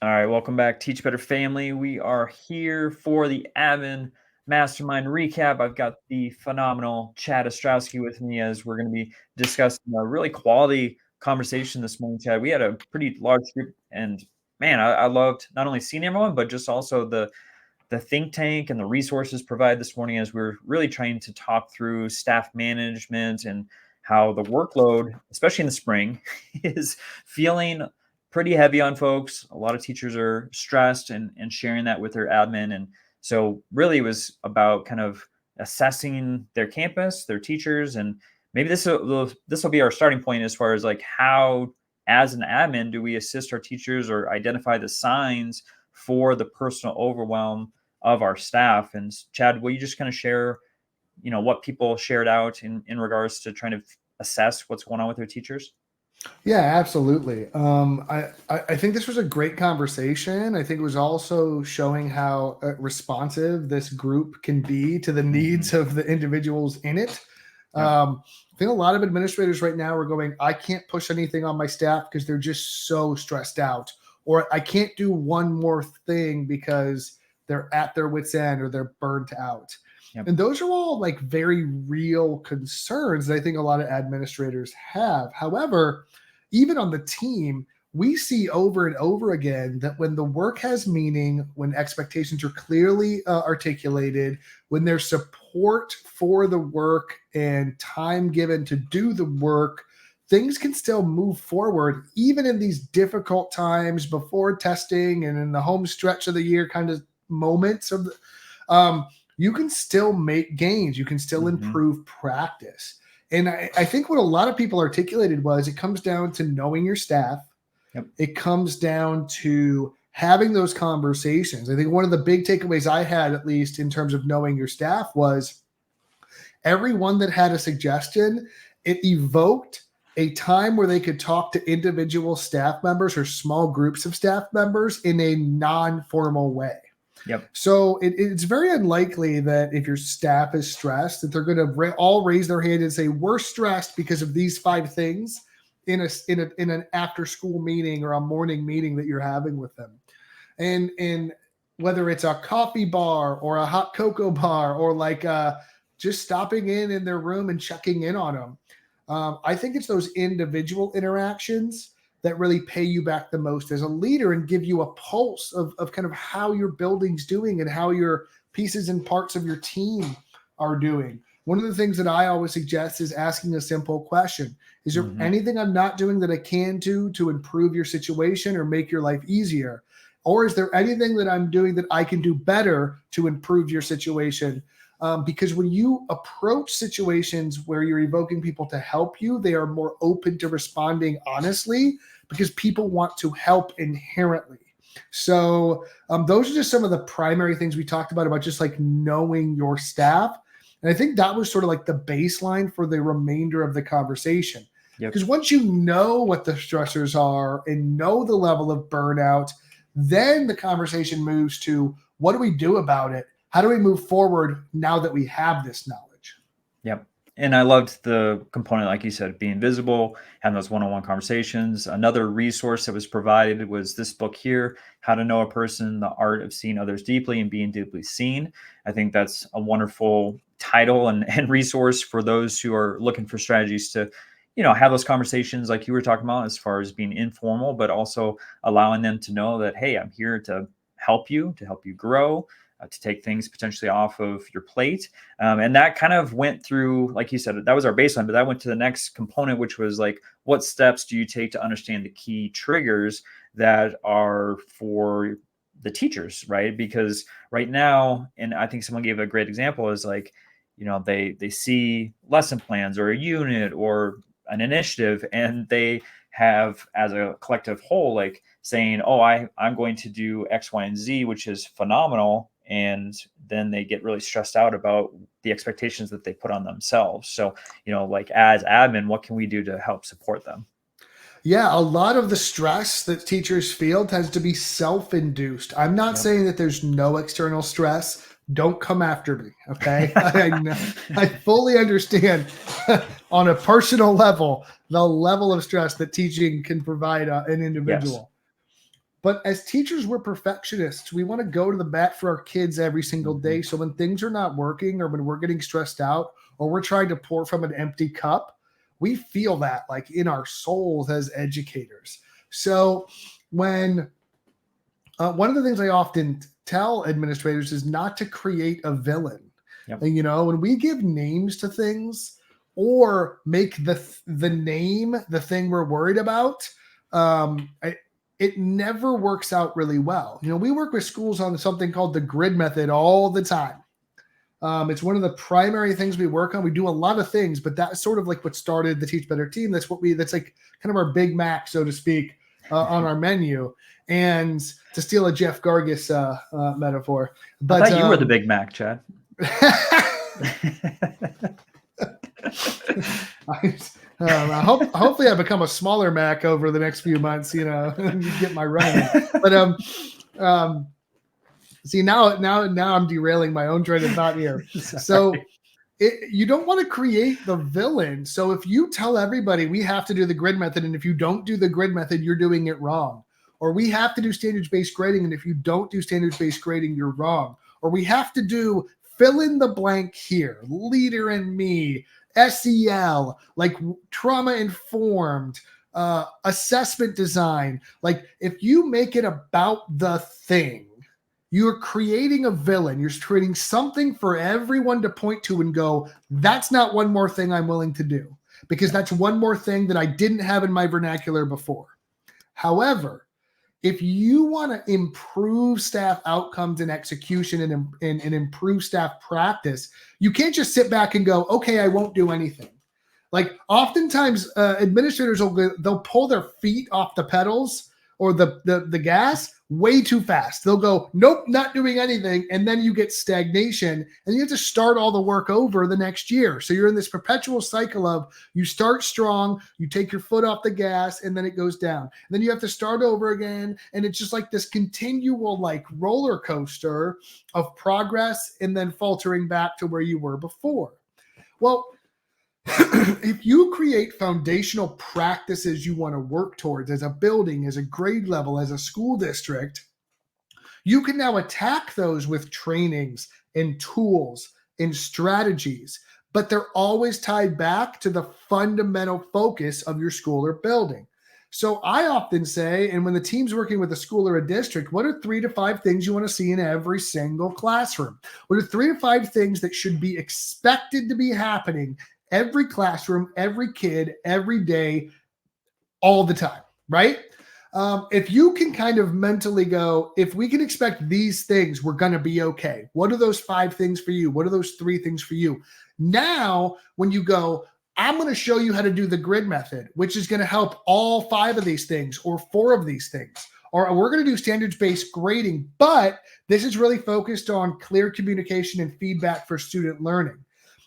All right, welcome back, Teach Better Family. We are here for the Admin Mastermind recap. I've got the phenomenal Chad Ostrowski with me as we're going to be discussing a really quality conversation this morning, Chad. We had a pretty large group, and man, I loved not only seeing everyone, but just also the think tank and the resources provided this morning as we're really trying to talk through staff management and how the workload, especially in the spring, is feeling pretty heavy on folks. A lot of teachers are stressed and sharing that with their admin. And so really it was about kind of assessing their campus, their teachers, and maybe this will be our starting point as far as like how as an admin do we assist our teachers or identify the signs for the personal overwhelm of our staff. And Chad, will you just kind of share, what people shared out in regards to trying to assess what's going on with their teachers? Yeah, absolutely. I think this was a great conversation. I think it was also showing how responsive this group can be to the Mhm. needs of the individuals in it. Yep. I think a lot of administrators right now are going, I can't push anything on my staff because they're just so stressed out, or I can't do one more thing because they're at their wits' end or they're burnt out. Yep. And those are all like very real concerns that I think a lot of administrators have. However, even on the team, we see over and over again that when the work has meaning, when expectations are clearly articulated, when there's support for the work and time given to do the work, things can still move forward, even in these difficult times before testing and in the home stretch of the year kind of moments of you can still make gains. You can still Mhm. improve practice. And I think what a lot of people articulated was it comes down to knowing your staff. Yep. It comes down to having those conversations. I think one of the big takeaways I had, at least in terms of knowing your staff, was everyone that had a suggestion, it evoked a time where they could talk to individual staff members or small groups of staff members in a non-formal way. Yep. So it's very unlikely that if your staff is stressed, that they're going to all raise their hand and say, "We're stressed because of these five things," in an after school meeting or a morning meeting that you're having with them. And whether it's a coffee bar or a hot cocoa bar or like just stopping in their room and checking in on them, I think it's those individual interactions that really pay you back the most as a leader and give you a pulse of kind of how your building's doing and how your pieces and parts of your team are doing. One of the things that I always suggest is asking a simple question. Is there Mhm. anything I'm not doing that I can do to improve your situation or make your life easier? Or is there anything that I'm doing that I can do better to improve your situation? Because when you approach situations where you're evoking people to help you, they are more open to responding honestly because people want to help inherently. So those are just some of the primary things we talked about just like knowing your staff. And I think that was sort of like the baseline for the remainder of the conversation. Yep. Because once you know what the stressors are and know the level of burnout, then the conversation moves to what do we do about it? How do we move forward now that we have this knowledge? Yep. And I loved the component, like you said, being visible, having those one-on-one conversations. Another resource that was provided was this book here, How to Know a Person, The Art of Seeing Others Deeply and Being Deeply Seen. I think that's a wonderful title and resource for those who are looking for strategies to, have those conversations like you were talking about as far as being informal, but also allowing them to know that, hey, I'm here to help you grow, to take things potentially off of your plate. And that kind of went through, like you said, that was our baseline, but that went to the next component, which was like, what steps do you take to understand the key triggers that are for the teachers, right? Because right now, and I think someone gave a great example, is like, they see lesson plans or a unit or an initiative, and they have as a collective whole like saying, oh, I'm going to do X, Y, and Z, which is phenomenal, and then they get really stressed out about the expectations that they put on themselves. So, like as admin, what can we do to help support them? Yeah, a lot of the stress that teachers feel tends to be self induced. I'm not Yep. saying that there's no external stress. Don't come after me, okay? I fully understand on a personal level the level of stress that teaching can provide an Yes. individual. But as teachers, we're perfectionists. We want to go to the bat for our kids every single day. So when things are not working, or when we're getting stressed out, or we're trying to pour from an empty cup, we feel that like in our souls as educators. So when one of the things I often tell administrators is not to create a villain. Yep. And, when we give names to things or make the name the thing we're worried about, it never works out really well. We work with schools on something called the grid method all the time. It's one of the primary things we work on. We do a lot of things, but that's sort of like what started the Teach Better team. That's like kind of our Big Mac, so to speak, on our menu. And to steal a Jeff Gargis metaphor, but I thought you were the Big Mac, Chad. Hopefully I become a smaller Mac over the next few months, get my run. But see, now I'm derailing my own train of thought here. So you don't want to create the villain. So if you tell everybody we have to do the grid method, and if you don't do the grid method, you're doing it wrong. Or we have to do standards-based grading, and if you don't do standards-based grading, you're wrong. Or we have to do fill in the blank here, Leader in Me, SEL, like trauma-informed, assessment design. Like if you make it about the thing, you're creating a villain. You're creating something for everyone to point to and go, that's not one more thing I'm willing to do, because that's one more thing that I didn't have in my vernacular before. However, if you want to improve staff outcomes and execution and improve staff practice, you can't just sit back and go, okay, I won't do anything. Like oftentimes administrators they'll pull their feet off the pedals or the gas way too fast. They'll go, nope, not doing anything. And then you get stagnation and you have to start all the work over the next year. So you're in this perpetual cycle of you start strong, you take your foot off the gas, and then it goes down. And then you have to start over again. And it's just like this continual like roller coaster of progress and then faltering back to where you were before. Well, if you create foundational practices you want to work towards as a building, as a grade level, as a school district, you can now attack those with trainings and tools and strategies, but they're always tied back to the fundamental focus of your school or building. So I often say, and when the team's working with a school or a district, what are 3 to 5 things you want to see in every single classroom? What are 3 to 5 things that should be expected to be happening every classroom, every kid, every day, all the time, right? If you can kind of mentally go, if we can expect these things, we're going to be okay. What are those 5 things for you? What are those 3 things for you? Now, when you go, I'm going to show you how to do the grid method, which is going to help all 5 of these things or 4 of these things. Or we're going to do standards-based grading, but this is really focused on clear communication and feedback for student learning.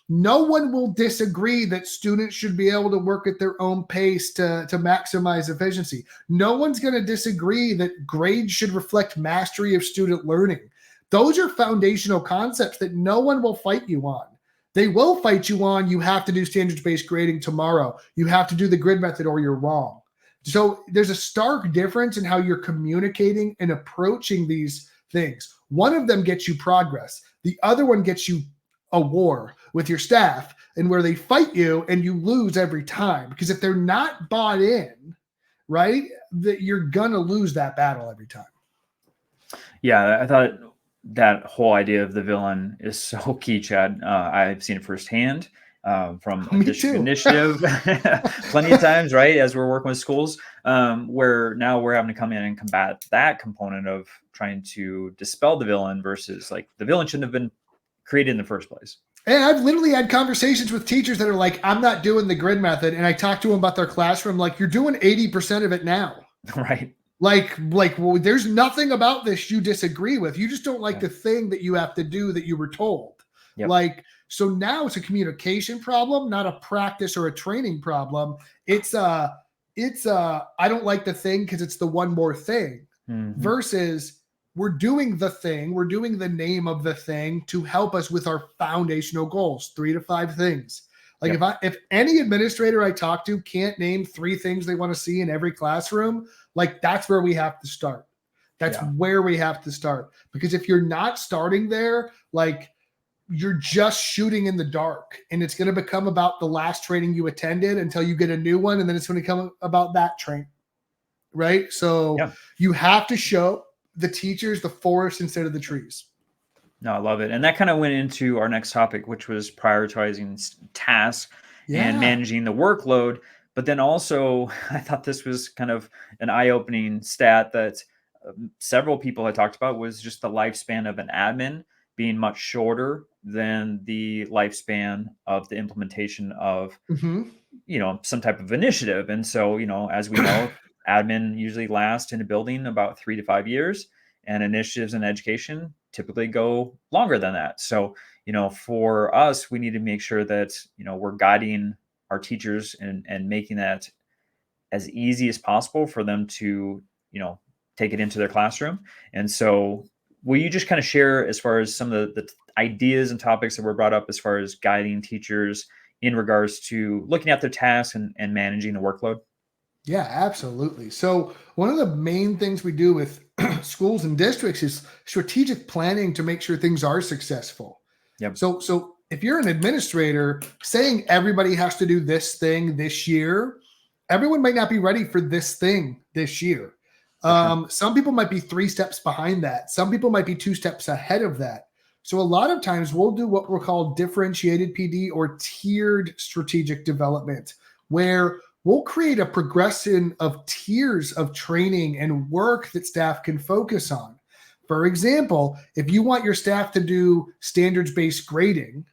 No one will disagree that students should be able to work at their own pace to maximize efficiency. No one's going to disagree that grades should reflect mastery of student learning. Those are foundational concepts that no one will fight you on. They will fight you on, you have to do standards-based grading tomorrow. You have to do the grid method or you're wrong. So there's a stark difference in how you're communicating and approaching these things. One of them gets you progress. The other one gets you a war with your staff, and where they fight you and you lose every time, because if they're not bought in, right, that you're gonna lose that battle every time. Yeah, I thought that whole idea of the villain is so key, Chad. I've seen it firsthand from a district initiative plenty of times, right, as we're working with schools, where now we're having to come in and combat that component of trying to dispel the villain versus like the villain shouldn't have been created in the first place. And I've literally had conversations with teachers that are like, I'm not doing the grid method. And I talk to them about their classroom, like, you're doing 80% of it now. Right. Like, well, there's nothing about this you disagree with. You just don't like the thing that you have to do that you were told. Yep. Like, so now it's a communication problem, not a practice or a training problem. It's I don't like the thing because it's the one more thing, versus we're doing the thing, we're doing the name of the thing to help us with our foundational goals, 3 to 5 things. Like if any administrator I talk to can't name 3 things they want to see in every classroom, like that's where we have to start. That's Yeah. where we have to start. Because if you're not starting there, like, you're just shooting in the dark, and it's going to become about the last training you attended until you get a new one. And then it's going to come about that train. Right. So Yeah. you have to show the teachers the forest instead of the trees. No, I love it. And that kind of went into our next topic, which was prioritizing tasks and Yeah. managing the workload. But then also, I thought this was kind of an eye opening stat that several people had talked about was just the lifespan of an admin being much shorter than the lifespan of the implementation of Mm-hmm. some type of initiative. And so, as we know, admin usually last in a building about 3 to 5 years, and initiatives in education typically go longer than that. So, for us, we need to make sure that, we're guiding our teachers and making that as easy as possible for them to, take it into their classroom. And so, will you just kind of share as far as some of the ideas and topics that were brought up as far as guiding teachers in regards to looking at their tasks and managing the workload? Yeah, absolutely. So one of the main things we do with schools and districts is strategic planning to make sure things are successful. Yep. So if you're an administrator saying everybody has to do this thing this year, everyone might not be ready for this thing this year. For sure. Some people might be 3 steps behind that. Some people might be 2 steps ahead of that. So a lot of times we'll do what we're called differentiated PD or tiered strategic development, where we'll create a progression of tiers of training and work that staff can focus on. For example, if you want your staff to do standards-based grading,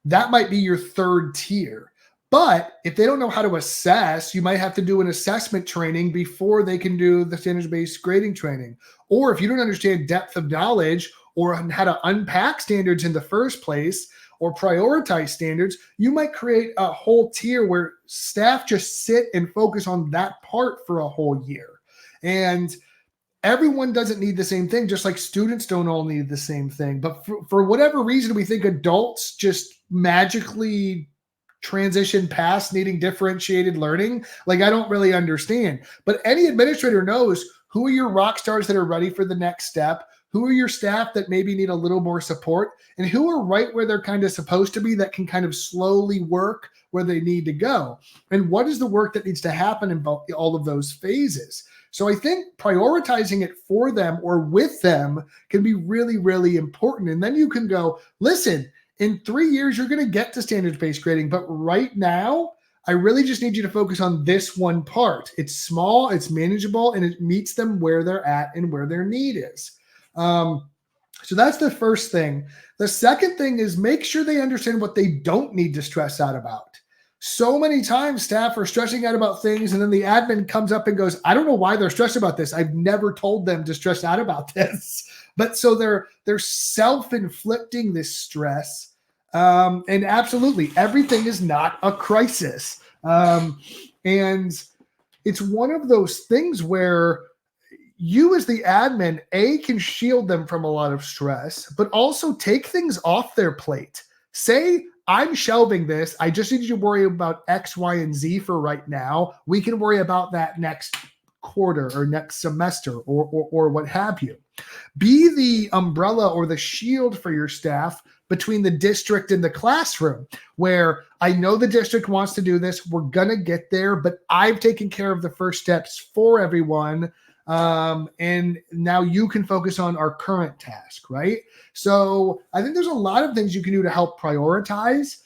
that might be your third tier. But if they don't know how to assess, you might have to do an assessment training before they can do the standards-based grading training. Or if you don't understand depth of knowledge or how to unpack standards in the first place or prioritize standards, you might create a whole tier where staff just sit and focus on that part for a whole year. And everyone doesn't need the same thing, just like students don't all need the same thing. But for whatever reason, we think adults just magically transition past needing differentiated learning. Like, I don't really understand. But any administrator knows who are your rock stars that are ready for the next step, who are your staff that maybe need a little more support, and who are right where they're kind of supposed to be that can kind of slowly work where they need to go. And what is the work that needs to happen in all of those phases? So I think prioritizing it for them or with them can be really, really important. And then you can go, listen, in 3 years, you're going to get to standards-based grading. But right now, I really just need you to focus on this one part. It's small, it's manageable, and it meets them where they're at and where their need is. So that's the first thing. The second thing is make sure they understand what they don't need to stress out about. So many times staff are stressing out about things, and then the admin comes up and goes, I don't know why they're stressed about this. I've never told them to stress out about this. But so they're self-inflicting this stress. And absolutely, everything is not a crisis. And it's one of those things where you as the admin, can shield them from a lot of stress, but also take things off their plate. Say, I'm shelving this. I just need you to worry about X, Y, and Z for right now. We can worry about that next quarter or next semester or what have you. Be the umbrella or the shield for your staff between the district and the classroom, where I know the district wants to do this. We're going to get there, but I've taken care of the first steps for everyone. And now you can focus on our current task, right? So I think there's a lot of things you can do to help prioritize.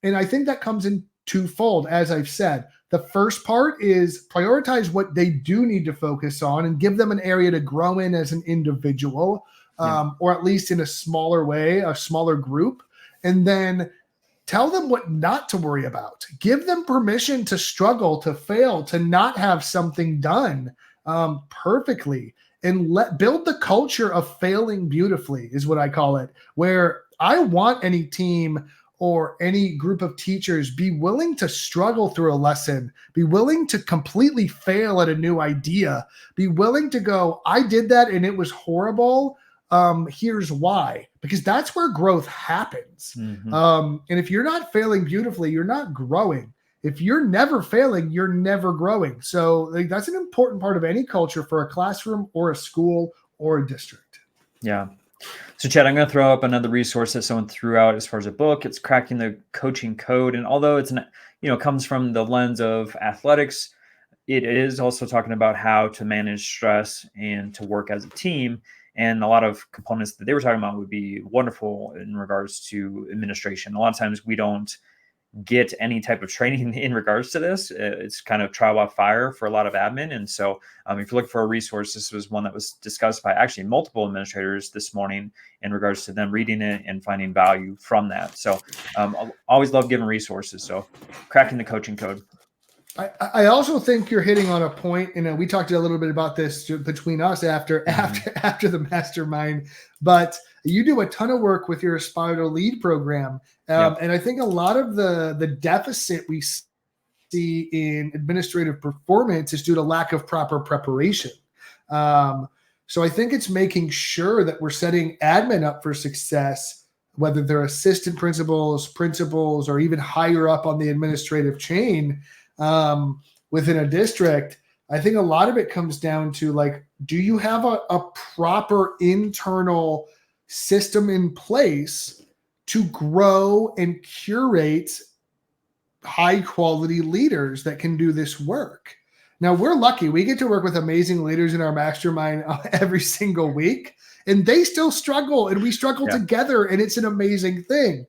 And I think that comes in twofold, as I've said. The first part is prioritize what they do need to focus on and give them an area to grow in as an individual, or at least in a smaller way, a smaller group. And then tell them what not to worry about. Give them permission to struggle, to fail, to not have something done perfectly, and build the culture of failing beautifully is what I call it, where I want any team or any group of teachers be willing to struggle through a lesson, be willing to completely fail at a new idea, be willing to go, I did that and it was horrible. Here's why, because that's where growth happens. Mm-hmm. And if you're not failing beautifully, you're not growing. If you're never failing, you're never growing. So that's an important part of any culture for a classroom or a school or a district. Yeah. So Chad, I'm going to throw up another resource that someone threw out as far as a book. It's Cracking the Coaching Code. And although it's comes from the lens of athletics, it is also talking about how to manage stress and to work as a team. And a lot of components that they were talking about would be wonderful in regards to administration. A lot of times we don't get any type of training in regards to this. It's kind of trial by fire for a lot of admin. And so if you're looking for a resource, this was one that was discussed by actually multiple administrators this morning in regards to them reading it and finding value from that. So I always love giving resources. So Cracking the Coaching Code. I also think you're hitting on a point, and we talked a little bit about this between us after the mastermind, but you do a ton of work with your Aspire to Lead program. And I think a lot of the deficit we see in administrative performance is due to lack of proper preparation. So I think it's making sure that we're setting admin up for success, whether they're assistant principals, or even higher up on the administrative chain within a district. I think a lot of it comes down to, like, do you have a proper internal system in place to grow and curate high quality leaders that can do this work? Now, we're lucky. We get to work with amazing leaders in our mastermind every single week, and they still struggle, and we struggle together, and it's an amazing thing.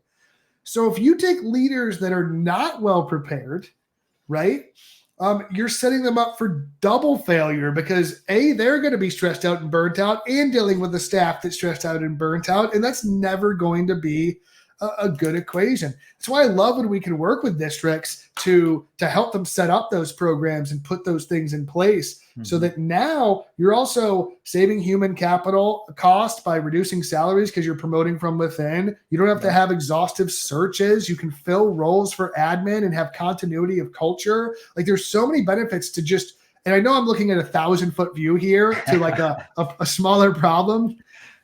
So if you take leaders that are not well prepared, right, you're setting them up for double failure, because they're going to be stressed out and burnt out, and dealing with a staff that's stressed out and burnt out, and that's never going to be a good equation. That's why I love when we can work with districts to help them set up those programs and put those things in place, so that now you're also saving human capital cost by reducing salaries because you're promoting from within. You don't have to have exhaustive searches. You can fill roles for admin and have continuity of culture. Like, there's so many benefits to just, and I know I'm looking at 1,000-foot view here to like a smaller problem,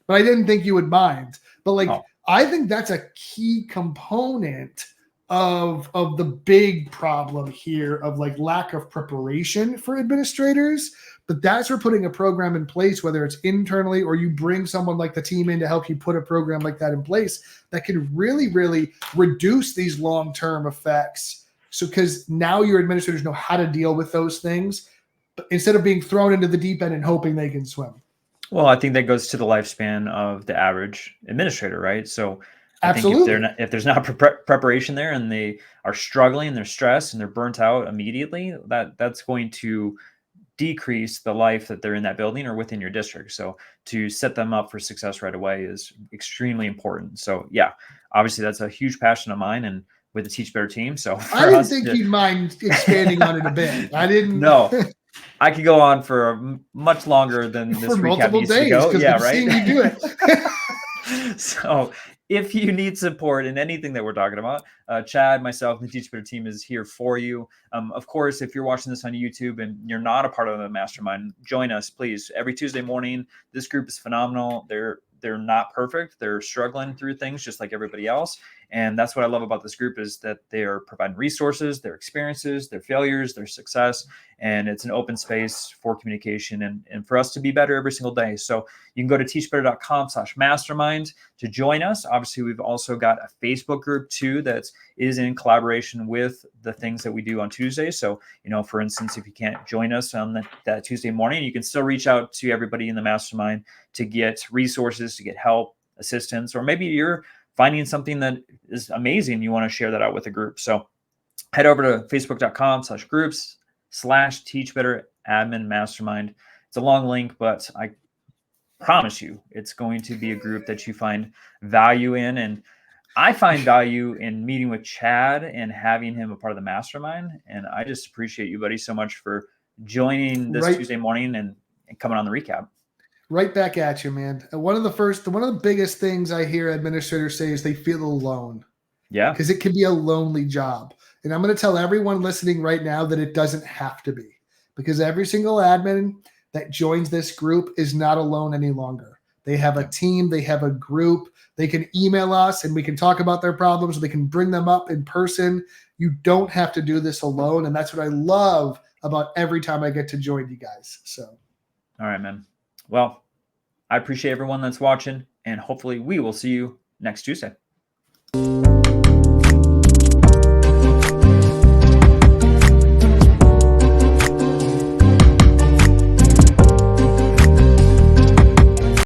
but I didn't think you would mind. But I think that's a key component of the big problem here of like lack of preparation for administrators. But that's where putting a program in place, whether it's internally or you bring someone like the team in to help you put a program like that in place, that can really, really reduce these long-term effects. So, because now your administrators know how to deal with those things instead of being thrown into the deep end and hoping they can swim. Well, I think that goes to the lifespan of the average administrator, right? So I Absolutely. think if there's not preparation there, and they are struggling, they're stressed, and they're burnt out immediately, that's going to decrease the life that they're in that building or within your district. So to set them up for success right away is extremely important. So yeah, obviously that's a huge passion of mine, and with the Teach Better team. So I didn't think you'd mind expanding on it a bit. I didn't. No, I could go on for much longer than this for recap multiple needs days, to go. because Yeah, we've right. seen you do it. So if you need support in anything that we're talking about, Chad, myself, and the Teach Better team is here for you. Of course, if you're watching this on YouTube and you're not a part of the mastermind, join us, please. Every Tuesday morning, this group is phenomenal. They're not perfect. They're struggling through things just like everybody else. And that's what I love about this group, is that they're providing resources, their experiences, their failures, their success. And it's an open space for communication and for us to be better every single day. So you can go to teachbetter.com/mastermind to join us. Obviously, we've also got a Facebook group too that is in collaboration with the things that we do on Tuesdays. So, for instance, if you can't join us on that Tuesday morning, you can still reach out to everybody in the mastermind to get resources, to get help, assistance, or maybe you're finding something that is amazing. You want to share that out with a group. So head over to facebook.com/groups/teachbetteradmin mastermind. It's a long link, but I promise you it's going to be a group that you find value in. And I find value in meeting with Chad and having him a part of the mastermind. And I just appreciate you, buddy, so much for joining this Tuesday morning and coming on the recap. Right back at you, man. One of the biggest things I hear administrators say is they feel alone. Yeah. Because it can be a lonely job. And I'm going to tell everyone listening right now that it doesn't have to be, because every single admin that joins this group is not alone any longer. They have a team, they have a group, they can email us and we can talk about their problems, or they can bring them up in person. You don't have to do this alone. And that's what I love about every time I get to join you guys. So, all right, man. Well, I appreciate everyone that's watching, and hopefully we will see you next Tuesday.